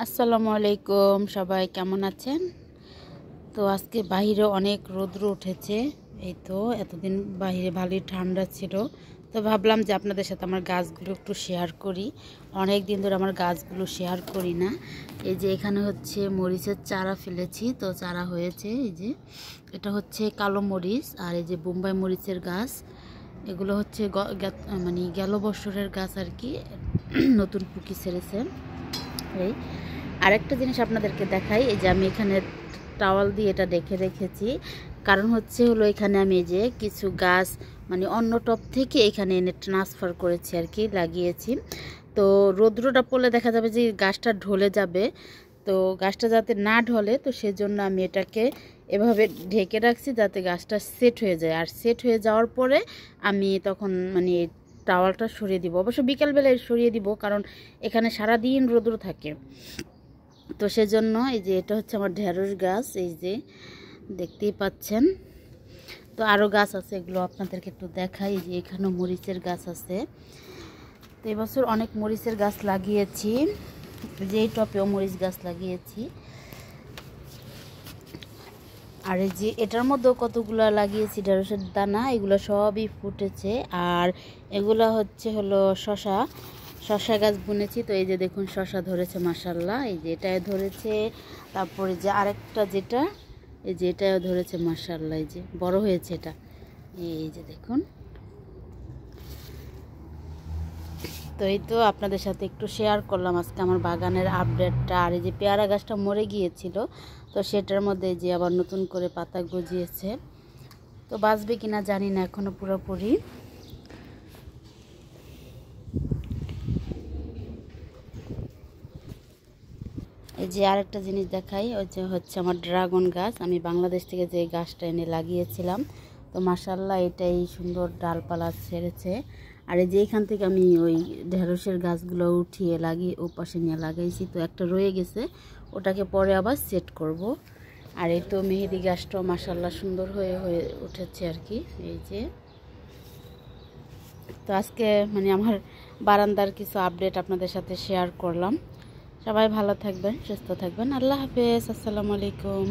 আসসালামু আলাইকুম, সবাই কেমন আছেন? তো আজকে বাইরে অনেক রৌদ্র উঠেছে। এই তো এতদিন বাইরে ভালোই ঠান্ডা ছিল। তো ভাবলাম যে আপনাদের সাথে আমার গাছগুলো একটু শেয়ার করি। অনেক দিন ধরে আমার গাছগুলো শেয়ার করি না। এই যে এখানে হচ্ছে মরিচের চারা ফেলেছি, তো চারা হয়েছে। এই যে এটা হচ্ছে কালো মরিচ, আর এই যে বোম্বাই মরিচের গাছ। এগুলো হচ্ছে মানে গেল বছরের গাছ আর কি, নতুন পুকি ছেড়েছে। এই আরেকটা জিনিস আপনাদেরকে দেখাই, এই যে আমি এখানে টাওয়াল দিয়ে এটা দেখে রেখেছি। কারণ হলো এখানে আমি এই যে কিছু গাছ মানে অন্য টব থেকে এখানে এনে ট্রান্সফার করেছি আর কি, লাগিয়েছি। তো রৌদ্রটা পড়লে দেখা যাবে যে গাছটা ঢলে যাবে। তো গাছটা যাতে না ঢলে, তো সেজন্য আমি এটাকে এভাবে ঢেকে রাখছি যাতে গাছটা সেট হয়ে যায়। আর সেট হয়ে যাওয়ার পরে আমি তখন মানে টাওয়ালটা সরিয়ে দিব। অবশ্য বিকালবেলায় সরিয়ে দিব, কারণ এখানে সারাদিন রৌদ্র থাকে। তো সেজন্য এই যে এটা হচ্ছে আমার ঢেঁড়স গাছ, এই যে দেখতেই পাচ্ছেন। তো আরও গাছ আছে, এগুলো আপনাদেরকে একটু দেখাই। এই যে এখানেও মরিচের গাছ আছে। তো এবছর অনেক মরিচের গাছ লাগিয়েছি, যে এই টপেও মরিচ গাছ লাগিয়েছি। আর এই যে এটার মধ্যেও কতগুলো লাগিয়েছি ঢেঁড়সের দানা, এগুলো সবই ফুটেছে। আর এগুলো হলো শশা গাছ বুনেছি। তো এই যে দেখুন শশা ধরেছে মাশাআল্লাহ, এই যে এটাও ধরেছে। তারপরে যে আরেকটা যেটা, এই যে এটাও ধরেছে মাশাআল্লাহ, এই যে বড় হয়েছে এটা। এই যে দেখুন। তো এই তো আপনাদের সাথে একটু শেয়ার করলাম আজকে আমার বাগানের আপডেটটা। আর এই যে পেয়ারা গাছটা মরে গিয়েছিল, তো সেটার মধ্যে যে আবার নতুন করে পাতা গজিয়েছে। তো বাঁচবে কিনা জানি না এখনো পুরোপুরি। এই যে আরেকটা জিনিস দেখাই, ওই যে হচ্ছে আমার ড্রাগন গাছ। আমি বাংলাদেশ থেকে যে গাছটা এনে লাগিয়েছিলাম, তো মাশাআল্লাহ এটাই সুন্দর ডালপালা ছেড়েছে। আর এই যে এখান থেকে আমি ওই ঢেঁড়সের গাছগুলো উঠিয়ে লাগিয়ে ও পাশে নিয়ে লাগাইছি। তো একটা রয়ে গেছে, ওটাকে পরে আবার সেট করব। আর এই তো মেহেদি গাছটাও মাশাআল্লাহ সুন্দর হয়ে হয়ে উঠেছে আর কি। এই যে তো আজকে মানে আমার বারান্দার কিছু আপডেট আপনাদের সাথে শেয়ার করলাম। সবাই ভালো থাকবেন, সুস্থ থাকবেন। আল্লাহ হাফেজ, আসসালামু আলাইকুম।